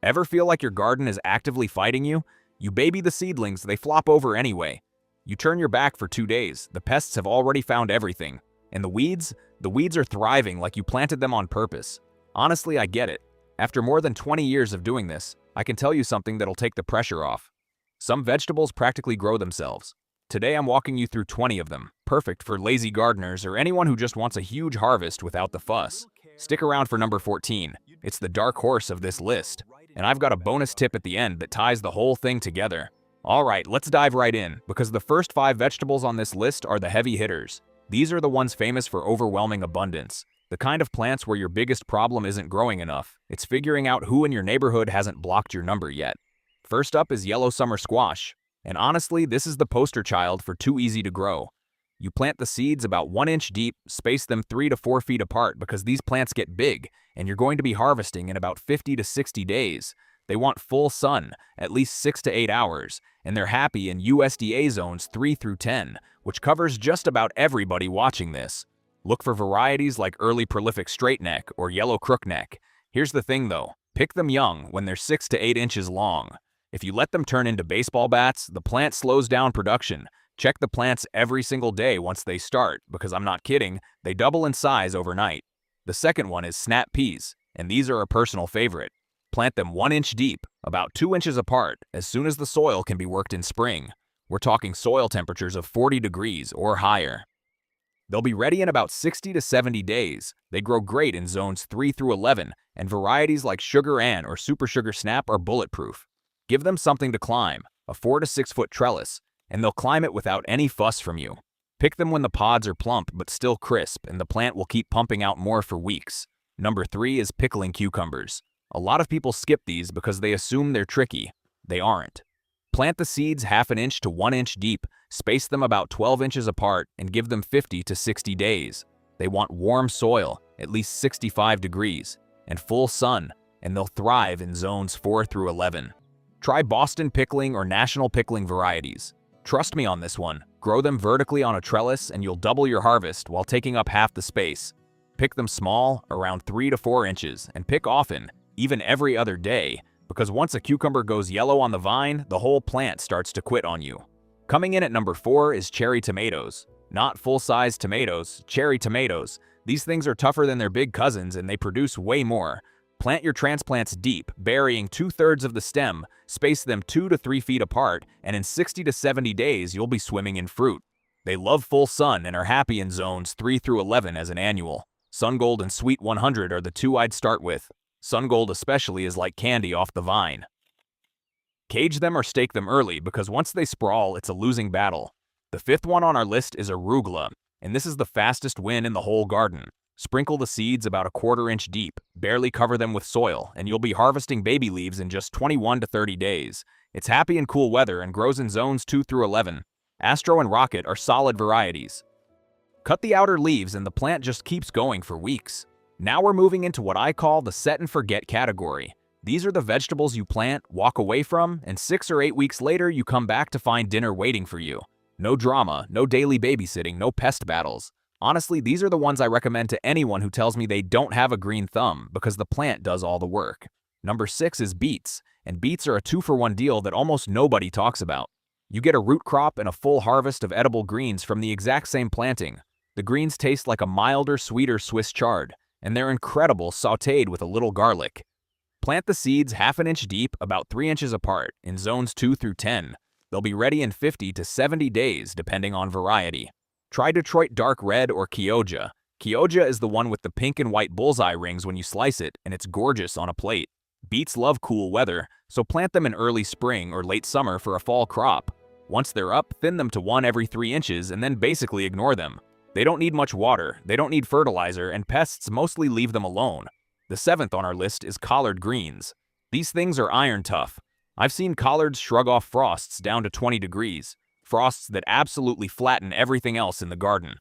Ever feel like your garden is actively fighting you? You baby the seedlings, they flop over anyway. You turn your back for 2 days, the pests have already found everything. And the weeds are thriving like you planted them on purpose. Honestly, I get it. After more than 20 years of doing this, I can tell you something that'll take the pressure off. Some vegetables practically grow themselves. Today I'm walking you through 20 of them, perfect for lazy gardeners or anyone who just wants a huge harvest without the fuss. Stick around for number 14. It's the dark horse of this list. And I've got a bonus tip at the end that ties the whole thing together. Alright, let's dive right in, because the first 5 vegetables on this list are the heavy hitters. These are the ones famous for overwhelming abundance. The kind of plants where your biggest problem isn't growing enough, it's figuring out who in your neighborhood hasn't blocked your number yet. First up is yellow summer squash. And honestly, this is the poster child for too easy to grow. You plant the seeds about 1 inch deep, space them 3 to 4 feet apart because these plants get big, and you're going to be harvesting in about 50 to 60 days. They want full sun, at least 6 to 8 hours, and they're happy in USDA zones 3 through 10, which covers just about everybody watching this. Look for varieties like early prolific straightneck or yellow crookneck. Here's the thing though, pick them young when they're 6 to 8 inches long. If you let them turn into baseball bats, the plant slows down production. Check the plants every single day once they start, because I'm not kidding, they double in size overnight. The second one is snap peas, and these are a personal favorite. Plant them 1 inch deep, about 2 inches apart, as soon as the soil can be worked in spring. We're talking soil temperatures of 40 degrees or higher. They'll be ready in about 60 to 70 days. They grow great in zones 3 through 11, and varieties like Sugar Ann or Super Sugar Snap are bulletproof. Give them something to climb, a 4 to 6 foot trellis, and they'll climb it without any fuss from you. Pick them when the pods are plump but still crisp, and the plant will keep pumping out more for weeks. Number 3 is pickling cucumbers. A lot of people skip these because they assume they're tricky. They aren't. Plant the seeds half an inch to 1 inch deep, space them about 12 inches apart, and give them 50 to 60 days. They want warm soil, at least 65 degrees, and full sun, and they'll thrive in zones 4 through 11. Try Boston pickling or national pickling varieties. Trust me on this one, grow them vertically on a trellis and you'll double your harvest while taking up half the space. Pick them small, around 3 to 4 inches, and pick often, even every other day, because once a cucumber goes yellow on the vine, the whole plant starts to quit on you. Coming in at number 4 is cherry tomatoes. Not full-size tomatoes, cherry tomatoes. These things are tougher than their big cousins and they produce way more. Plant your transplants deep, burying 2/3 of the stem, space them 2 to 3 feet apart, and in 60 to 70 days you'll be swimming in fruit. They love full sun and are happy in zones 3 through 11 as an annual. Sungold and Sweet 100 are the 2 I'd start with. Sungold especially is like candy off the vine. Cage them or stake them early because once they sprawl, it's a losing battle. The 5th one on our list is arugula, and this is the fastest win in the whole garden. Sprinkle the seeds about a 1/4 inch deep, barely cover them with soil, and you'll be harvesting baby leaves in just 21 to 30 days. It's happy in cool weather and grows in zones 2 through 11. Astro and Rocket are solid varieties. Cut the outer leaves and the plant just keeps going for weeks. Now we're moving into what I call the set and forget category. These are the vegetables you plant, walk away from, and 6 or 8 weeks later you come back to find dinner waiting for you. No drama, no daily babysitting, no pest battles. Honestly, these are the ones I recommend to anyone who tells me they don't have a green thumb because the plant does all the work. Number 6 is beets, and beets are a 2-for-1 deal that almost nobody talks about. You get a root crop and a full harvest of edible greens from the exact same planting. The greens taste like a milder, sweeter Swiss chard, and they're incredible sautéed with a little garlic. Plant the seeds half an inch deep, about 3 inches apart, in zones 2 through 10. They'll be ready in 50 to 70 days, depending on variety. Try Detroit Dark Red or Kioja. Kioja is the one with the pink and white bullseye rings when you slice it, and it's gorgeous on a plate. Beets love cool weather, so plant them in early spring or late summer for a fall crop. Once they're up, thin them to 1 every 3 inches and then basically ignore them. They don't need much water, they don't need fertilizer, and pests mostly leave them alone. The 7th on our list is collard greens. These things are iron tough. I've seen collards shrug off frosts down to 20 degrees. Frosts that absolutely flatten everything else in the garden.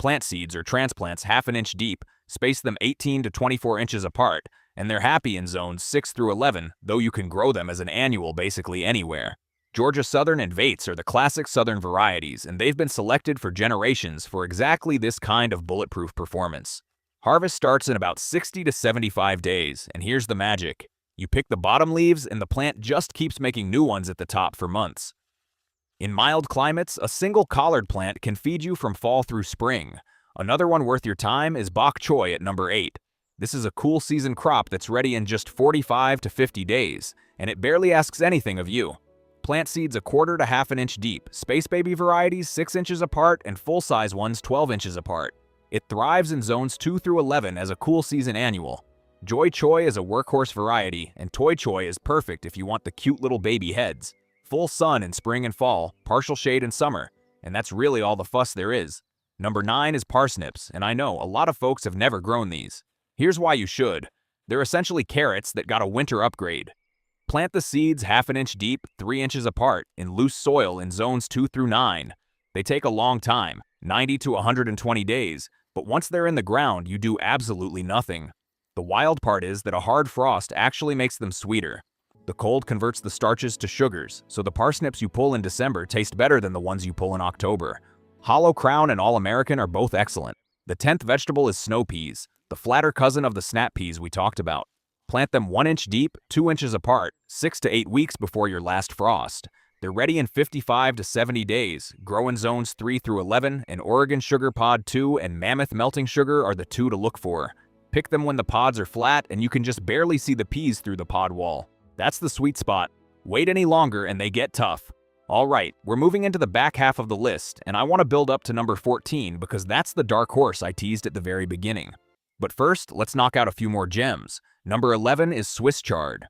Plant seeds or transplants half an inch deep, space them 18 to 24 inches apart, and they're happy in zones 6 through 11, though you can grow them as an annual basically anywhere. Georgia Southern and Vates are the classic southern varieties, and they've been selected for generations for exactly this kind of bulletproof performance. Harvest starts in about 60 to 75 days, and here's the magic. You pick the bottom leaves and the plant just keeps making new ones at the top for months. In mild climates, a single collard plant can feed you from fall through spring. Another one worth your time is bok choy at number 8. This is a cool season crop that's ready in just 45 to 50 days, and it barely asks anything of you. Plant seeds 1/4 to 1/2 an inch deep, space baby varieties 6 inches apart, and full-size ones 12 inches apart. It thrives in zones 2 through 11 as a cool season annual. Joy choy is a workhorse variety, and toy choy is perfect if you want the cute little baby heads. Full sun in spring and fall, partial shade in summer, and that's really all the fuss there is. Number 9 is parsnips, and I know a lot of folks have never grown these. Here's why you should. They're essentially carrots that got a winter upgrade. Plant the seeds 1/2 an inch deep, 3 inches apart, in loose soil in zones 2 through 9. They take a long time, 90 to 120 days, but once they're in the ground, you do absolutely nothing. The wild part is that a hard frost actually makes them sweeter. The cold converts the starches to sugars, so the parsnips you pull in December taste better than the ones you pull in October. Hollow Crown and All-American are both excellent. The 10th vegetable is snow peas, the flatter cousin of the snap peas we talked about. Plant them 1 inch deep, 2 inches apart, 6 to 8 weeks before your last frost. They're ready in 55 to 70 days, grow in zones 3 through 11, and Oregon Sugar Pod 2 and Mammoth Melting Sugar are the two to look for. Pick them when the pods are flat and you can just barely see the peas through the pod wall. That's the sweet spot. Wait any longer and they get tough. Alright, we're moving into the back half of the list, and I want to build up to number 14 because that's the dark horse I teased at the very beginning. But first, let's knock out a few more gems. Number 11 is Swiss chard.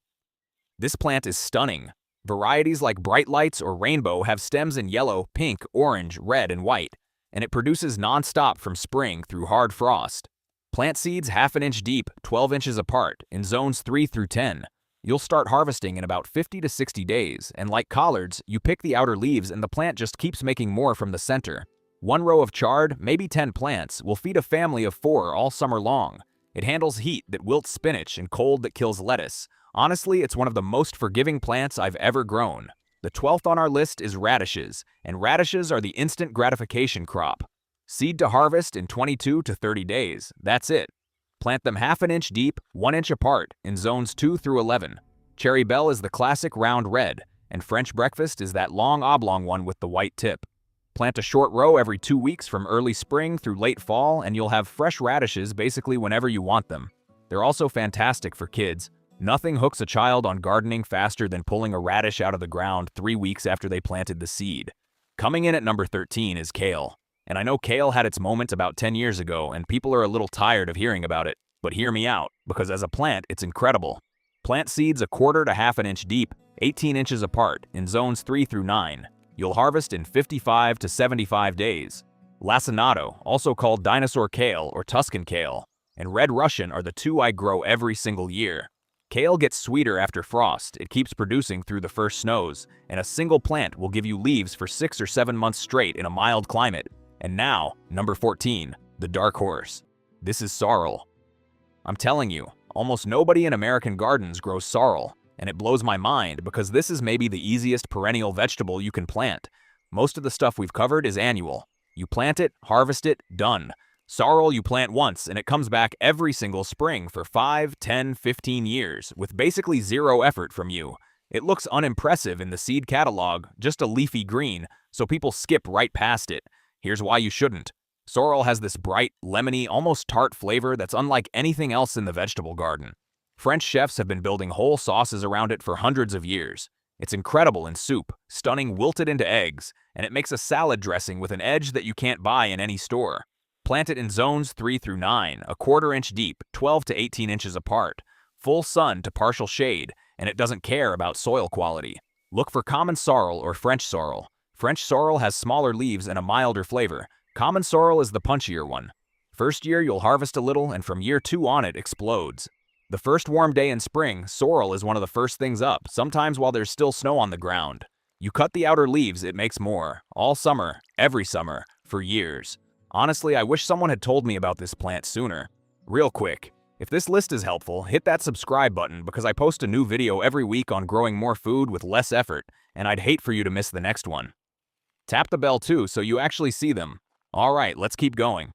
This plant is stunning. Varieties like Bright Lights or Rainbow have stems in yellow, pink, orange, red, and white, and it produces non-stop from spring through hard frost. Plant seeds 1/2 an inch deep, 12 inches apart, in zones 3 through 10. You'll start harvesting in about 50 to 60 days, and like collards, you pick the outer leaves and the plant just keeps making more from the center. One row of chard, maybe 10 plants, will feed a family of 4 all summer long. It handles heat that wilts spinach and cold that kills lettuce. Honestly, it's one of the most forgiving plants I've ever grown. The 12th on our list is radishes, and radishes are the instant gratification crop. Seed to harvest in 22 to 30 days, that's it. Plant them 1/2 an inch deep, 1 inch apart, in zones 2 through 11. Cherry Belle is the classic round red, and French Breakfast is that long oblong one with the white tip. Plant a short row every 2 weeks from early spring through late fall, and you'll have fresh radishes basically whenever you want them. They're also fantastic for kids. Nothing hooks a child on gardening faster than pulling a radish out of the ground 3 weeks after they planted the seed. Coming in at number 13 is kale. And I know kale had its moment about 10 years ago, and people are a little tired of hearing about it. But hear me out, because as a plant, it's incredible. Plant seeds 1/4 to 1/2 an inch deep, 18 inches apart, in zones 3 through 9. You'll harvest in 55 to 75 days. Lacinato, also called dinosaur kale or Tuscan kale, and red Russian are the two I grow every single year. Kale gets sweeter after frost, it keeps producing through the first snows, and a single plant will give you leaves for 6 or 7 months straight in a mild climate. And now, number 14, the dark horse. This is sorrel. I'm telling you, almost nobody in American gardens grows sorrel, and it blows my mind because this is maybe the easiest perennial vegetable you can plant. Most of the stuff we've covered is annual. You plant it, harvest it, done. Sorrel you plant once and it comes back every single spring for 5, 10, 15 years with basically zero effort from you. It looks unimpressive in the seed catalog, just a leafy green, so people skip right past it. Here's why you shouldn't. Sorrel has this bright, lemony, almost tart flavor that's unlike anything else in the vegetable garden. French chefs have been building whole sauces around it for hundreds of years. It's incredible in soup, stunning wilted into eggs, and it makes a salad dressing with an edge that you can't buy in any store. Plant it in zones 3 through 9, 1/4 inch deep, 12 to 18 inches apart. Full sun to partial shade, and it doesn't care about soil quality. Look for common sorrel or French sorrel. French sorrel has smaller leaves and a milder flavor. Common sorrel is the punchier one. First year you'll harvest a little, and from year 2 on it explodes. The first warm day in spring, sorrel is one of the first things up, sometimes while there's still snow on the ground. You cut the outer leaves, it makes more. All summer, every summer, for years. Honestly, I wish someone had told me about this plant sooner. Real quick, if this list is helpful, hit that subscribe button because I post a new video every week on growing more food with less effort, and I'd hate for you to miss the next one. Tap the bell too so you actually see them. Alright, let's keep going.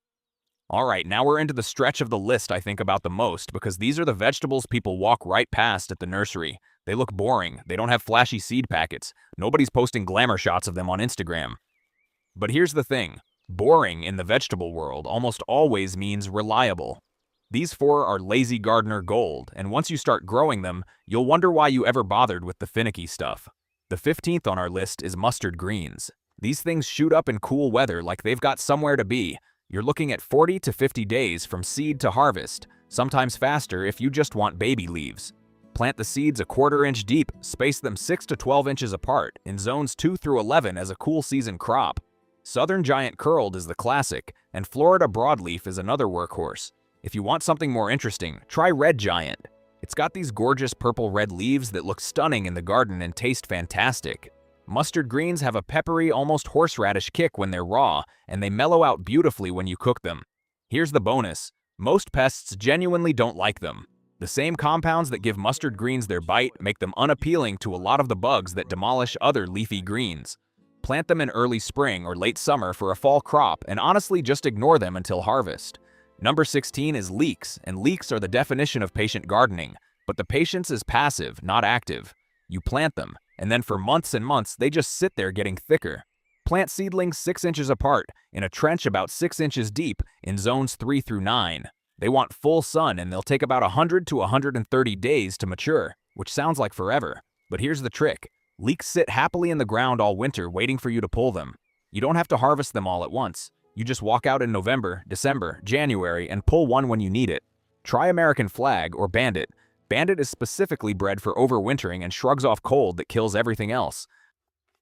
Alright, now we're into the stretch of the list I think about the most because these are the vegetables people walk right past at the nursery. They look boring, they don't have flashy seed packets, nobody's posting glamour shots of them on Instagram. But here's the thing, boring in the vegetable world almost always means reliable. These four are lazy gardener gold, and once you start growing them, you'll wonder why you ever bothered with the finicky stuff. The 15th on our list is mustard greens. These things shoot up in cool weather like they've got somewhere to be. You're looking at 40 to 50 days from seed to harvest, sometimes faster if you just want baby leaves. Plant the seeds a quarter-inch deep, space them 6 to 12 inches apart in zones 2 through 11 as a cool season crop. Southern Giant Curled is the classic, and Florida Broadleaf is another workhorse. If you want something more interesting, try Red Giant. It's got these gorgeous purple-red leaves that look stunning in the garden and taste fantastic. Mustard greens have a peppery, almost horseradish kick when they're raw, and they mellow out beautifully when you cook them. Here's the bonus. Most pests genuinely don't like them. The same compounds that give mustard greens their bite make them unappealing to a lot of the bugs that demolish other leafy greens. Plant them in early spring or late summer for a fall crop, and honestly just ignore them until harvest. Number 16 is leeks, and leeks are the definition of patient gardening, but the patience is passive, not active. You plant them, and then for months and months they just sit there getting thicker. Plant seedlings 6 inches apart, in a trench about 6 inches deep, in zones 3 through 9. They want full sun and they'll take about 100 to 130 days to mature, which sounds like forever. But here's the trick. Leeks sit happily in the ground all winter waiting for you to pull them. You don't have to harvest them all at once. You just walk out in November, December, January, and pull one when you need it. Try American Flag or Bandit. Bandit is specifically bred for overwintering and shrugs off cold that kills everything else.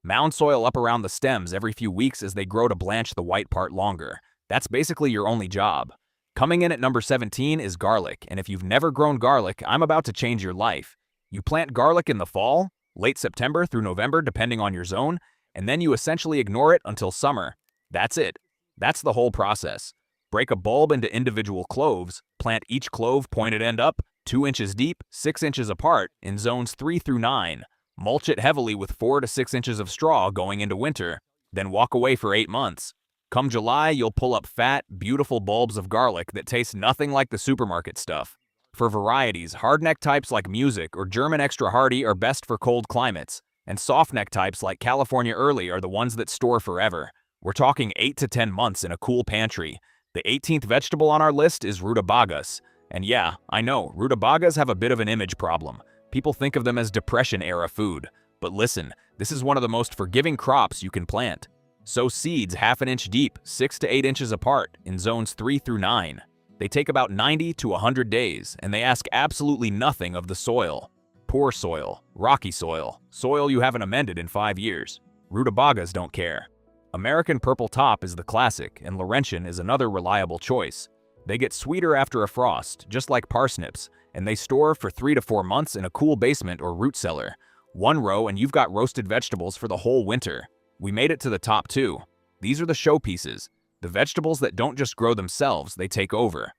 Mound soil up around the stems every few weeks as they grow to blanch the white part longer. That's basically your only job. Coming in at number 17 is garlic, and if you've never grown garlic, I'm about to change your life. You plant garlic in the fall, late September through November depending on your zone, and then you essentially ignore it until summer. That's it. That's the whole process. Break a bulb into individual cloves, plant each clove pointed end up, 2 inches deep, 6 inches apart, in zones 3 through 9. Mulch it heavily with 4 to 6 inches of straw going into winter, then walk away for 8 months. Come July, you'll pull up fat, beautiful bulbs of garlic that taste nothing like the supermarket stuff. For varieties, hardneck types like Music or German Extra Hardy are best for cold climates, and softneck types like California Early are the ones that store forever. We're talking 8 to 10 months in a cool pantry. The 18th vegetable on our list is rutabagas. And yeah, I know, rutabagas have a bit of an image problem. People think of them as Depression-era food. But listen, this is one of the most forgiving crops you can plant. Sow seeds half an inch deep, 6 to 8 inches apart, in zones 3 through 9. They take about 90 to 100 days, and they ask absolutely nothing of the soil. Poor soil, rocky soil, soil you haven't amended in 5 years. Rutabagas don't care. American Purple Top is the classic, and Laurentian is another reliable choice. They get sweeter after a frost, just like parsnips, and they store for 3 to 4 months in a cool basement or root cellar. One row and you've got roasted vegetables for the whole winter. We made it to the top 2. These are the showpieces, the vegetables that don't just grow themselves, they take over.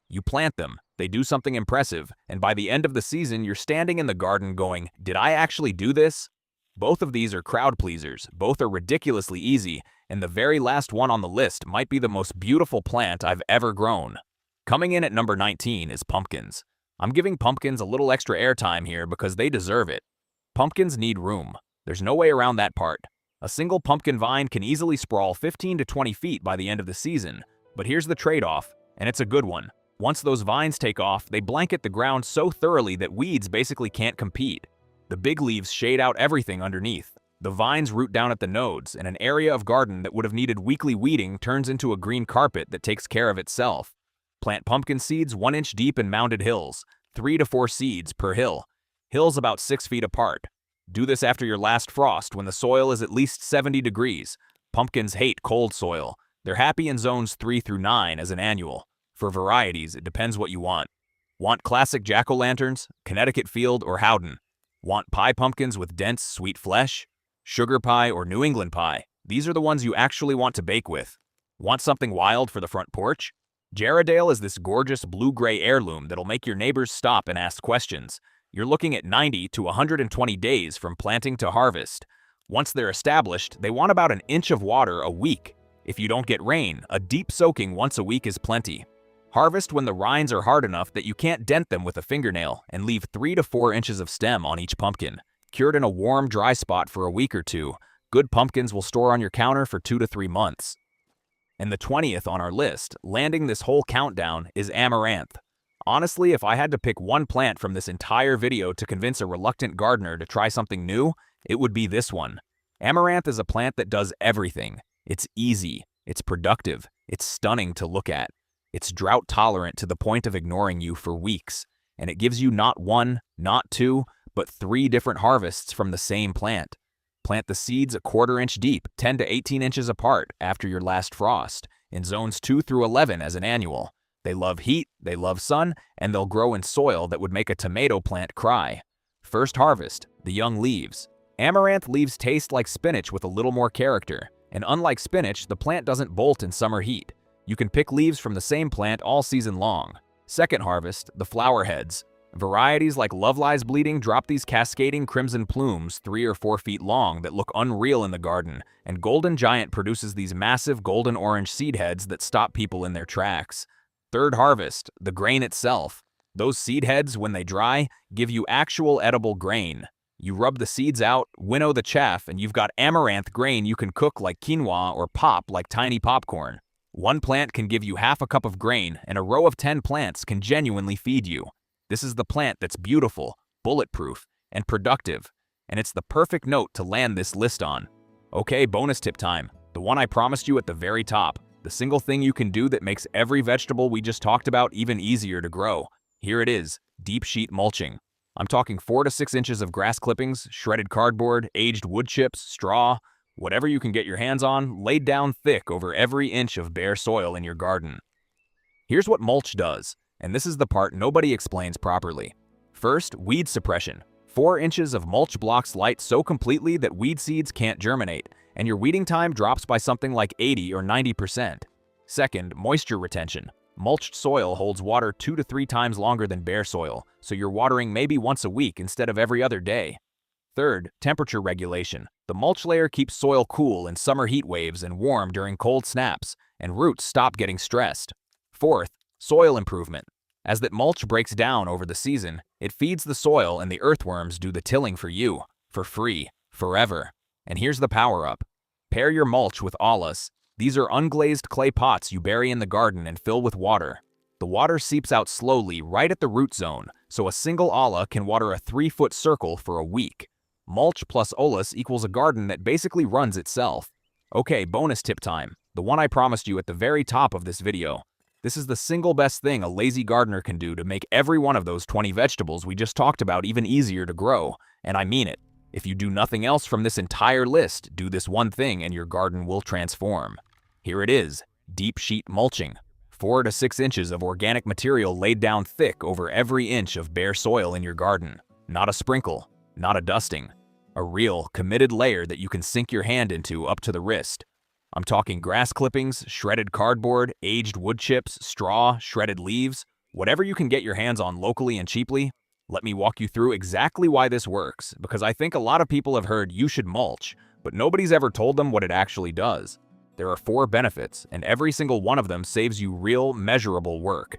You plant them, they do something impressive, and by the end of the season you're standing in the garden going, "Did I actually do this?" Both of these are crowd pleasers, both are ridiculously easy, and the very last one on the list might be the most beautiful plant I've ever grown. Coming in at number 19 is pumpkins. I'm giving pumpkins a little extra airtime here because they deserve it. Pumpkins need room. There's no way around that part. A single pumpkin vine can easily sprawl 15 to 20 feet by the end of the season, but here's the trade-off, and it's a good one. Once those vines take off, they blanket the ground so thoroughly that weeds basically can't compete. The big leaves shade out everything underneath. The vines root down at the nodes, and an area of garden that would have needed weekly weeding turns into a green carpet that takes care of itself. Plant pumpkin seeds 1 inch deep in mounded hills, 3 to 4 seeds per hill. Hills about 6 feet apart. Do this after your last frost when the soil is at least 70 degrees. Pumpkins hate cold soil. They're happy in zones 3 through 9 as an annual. For varieties, it depends what you want. Want classic jack-o'-lanterns, Connecticut Field, or Howden? Want pie pumpkins with dense, sweet flesh? Sugar pie or New England pie? These are the ones you actually want to bake with. Want something wild for the front porch? Jarradale is this gorgeous blue-gray heirloom that'll make your neighbors stop and ask questions. You're looking at 90 to 120 days from planting to harvest. Once they're established, they want about an inch of water a week. If you don't get rain, a deep soaking once a week is plenty. Harvest when the rinds are hard enough that you can't dent them with a fingernail and leave 3 to 4 inches of stem on each pumpkin. Cured in a warm, dry spot for a week or two, good pumpkins will store on your counter for 2 to 3 months. And the 20th on our list, landing this whole countdown, is amaranth. Honestly, if I had to pick one plant from this entire video to convince a reluctant gardener to try something new, it would be this one. Amaranth is a plant that does everything. It's easy, it's productive, it's stunning to look at. It's drought tolerant to the point of ignoring you for weeks, and it gives you not 1, not 2, but 3 different harvests from the same plant. Plant the seeds a 1/4 inch deep, 10 to 18 inches apart after your last frost, in zones 2 through 11 as an annual. They love heat, they love sun, and they'll grow in soil that would make a tomato plant cry. First harvest, the young leaves. Amaranth leaves taste like spinach with a little more character, and unlike spinach, the plant doesn't bolt in summer heat. You can pick leaves from the same plant all season long. Second harvest, the flower heads. Varieties like Love Lies Bleeding drop these cascading crimson plumes 3 or 4 feet long that look unreal in the garden, and Golden Giant produces these massive golden orange seed heads that stop people in their tracks. Third harvest, the grain itself. Those seed heads, when they dry, give you actual edible grain. You rub the seeds out, winnow the chaff, and you've got amaranth grain you can cook like quinoa or pop like tiny popcorn. One plant can give you half a cup of grain, and a row of 10 plants can genuinely feed you. This is the plant that's beautiful, bulletproof, and productive, and it's the perfect note to land this list on. Okay, bonus tip time. The one I promised you at the very top. The single thing you can do that makes every vegetable we just talked about even easier to grow. Here it is, deep sheet mulching. I'm talking 4 to 6 inches of grass clippings, shredded cardboard, aged wood chips, straw, whatever you can get your hands on, laid down thick over every inch of bare soil in your garden. Here's what mulch does, and this is the part nobody explains properly. First, weed suppression. 4 inches of mulch blocks light so completely that weed seeds can't germinate, and your weeding time drops by something like 80 or 90%. Second, moisture retention. Mulched soil holds water 2 to 3 times longer than bare soil, so you're watering maybe once a week instead of every other day. Third, temperature regulation. The mulch layer keeps soil cool in summer heat waves and warm during cold snaps, and roots stop getting stressed. Fourth, soil improvement. As that mulch breaks down over the season, it feeds the soil and the earthworms do the tilling for you, for free, forever. And here's the power-up. Pair your mulch with ollas. These are unglazed clay pots you bury in the garden and fill with water. The water seeps out slowly right at the root zone, so a single olla can water a 3-foot circle for a week. Mulch plus ollas equals a garden that basically runs itself. Okay, bonus tip time. The one I promised you at the very top of this video. This is the single best thing a lazy gardener can do to make every one of those 20 vegetables we just talked about even easier to grow, and I mean it. If you do nothing else from this entire list, do this one thing and your garden will transform. Here it is, deep sheet mulching. 4 to 6 inches of organic material laid down thick over every inch of bare soil in your garden. Not a sprinkle, not a dusting. A real, committed layer that you can sink your hand into up to the wrist. I'm talking grass clippings, shredded cardboard, aged wood chips, straw, shredded leaves, whatever you can get your hands on locally and cheaply. Let me walk you through exactly why this works, because I think a lot of people have heard you should mulch, but nobody's ever told them what it actually does. There are 4 benefits, and every single one of them saves you real, measurable work.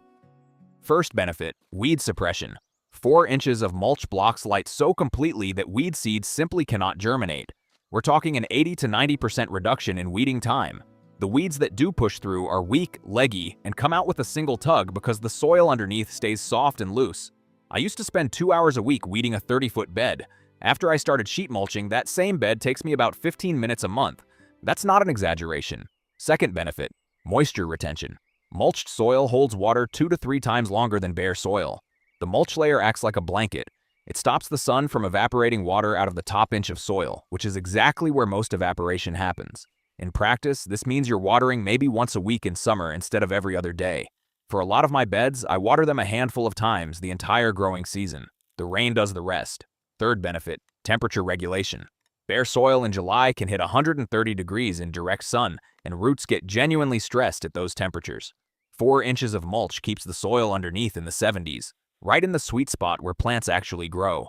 First benefit, weed suppression. 4 inches of mulch blocks light so completely that weed seeds simply cannot germinate. We're talking an 80 to 90% reduction in weeding time. The weeds that do push through are weak, leggy, and come out with a single tug because the soil underneath stays soft and loose. I used to spend 2 hours a week weeding a 30-foot bed. After I started sheet mulching, that same bed takes me about 15 minutes a month. That's not an exaggeration. Second benefit, moisture retention. Mulched soil holds water 2 to 3 times longer than bare soil. The mulch layer acts like a blanket. It stops the sun from evaporating water out of the top inch of soil, which is exactly where most evaporation happens. In practice, this means you're watering maybe once a week in summer instead of every other day. For a lot of my beds, I water them a handful of times the entire growing season. The rain does the rest. Third benefit, temperature regulation. Bare soil in July can hit 130 degrees in direct sun, and roots get genuinely stressed at those temperatures. 4 inches of mulch keeps the soil underneath in the 70s, right in the sweet spot where plants actually grow.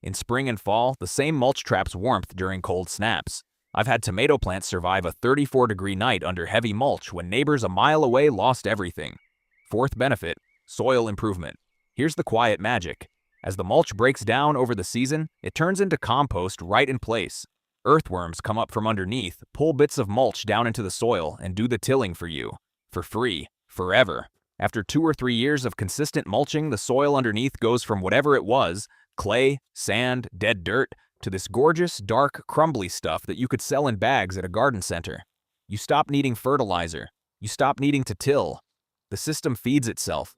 In spring and fall, the same mulch traps warmth during cold snaps. I've had tomato plants survive a 34-degree night under heavy mulch when neighbors a mile away lost everything. Fourth benefit, soil improvement. Here's the quiet magic. As the mulch breaks down over the season, it turns into compost right in place. Earthworms come up from underneath, pull bits of mulch down into the soil, and do the tilling for you. For free, forever. After 2 or 3 years of consistent mulching, the soil underneath goes from whatever it was, clay, sand, dead dirt, to this gorgeous, dark, crumbly stuff that you could sell in bags at a garden center. You stop needing fertilizer. You stop needing to till. The system feeds itself.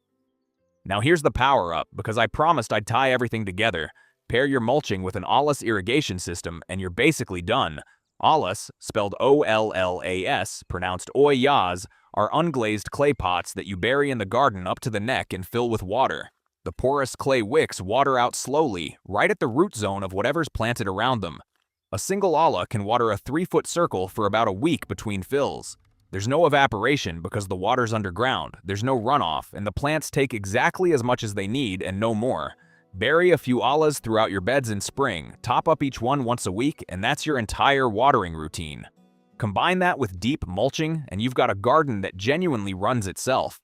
Now here's the power-up, because I promised I'd tie everything together. Pair your mulching with an Ollas irrigation system, and you're basically done. Ollas, spelled O-L-L-A-S, pronounced Oyas, are unglazed clay pots that you bury in the garden up to the neck and fill with water. The porous clay wicks water out slowly, right at the root zone of whatever's planted around them. A single olla can water a 3-foot circle for about a week between fills. There's no evaporation because the water's underground, there's no runoff, and the plants take exactly as much as they need and no more. Bury a few ollas throughout your beds in spring, top up each one once a week, and that's your entire watering routine. Combine that with deep mulching, and you've got a garden that genuinely runs itself.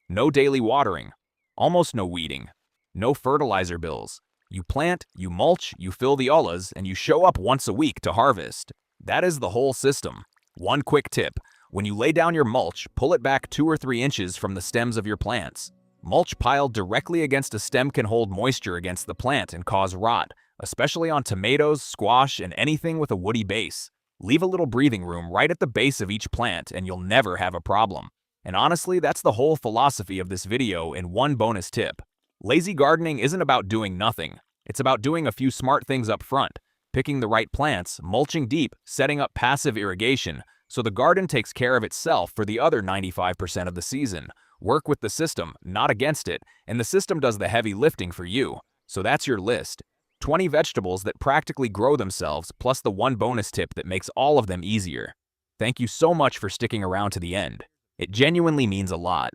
No daily watering, almost no weeding, no fertilizer bills. You plant, you mulch, you fill the ollas, and you show up once a week to harvest. That is the whole system. One quick tip. When you lay down your mulch, pull it back 2 or 3 inches from the stems of your plants. Mulch piled directly against a stem can hold moisture against the plant and cause rot, especially on tomatoes, squash, and anything with a woody base. Leave a little breathing room right at the base of each plant and you'll never have a problem. And honestly, that's the whole philosophy of this video in one bonus tip. Lazy gardening isn't about doing nothing. It's about doing a few smart things up front, picking the right plants, mulching deep, setting up passive irrigation, so the garden takes care of itself for the other 95% of the season. Work with the system, not against it, and the system does the heavy lifting for you. So that's your list. 20 vegetables that practically grow themselves, plus the one bonus tip that makes all of them easier. Thank you so much for sticking around to the end. It genuinely means a lot.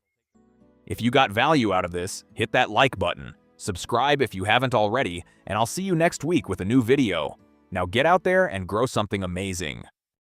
If you got value out of this, hit that like button, subscribe if you haven't already, and I'll see you next week with a new video. Now get out there and grow something amazing.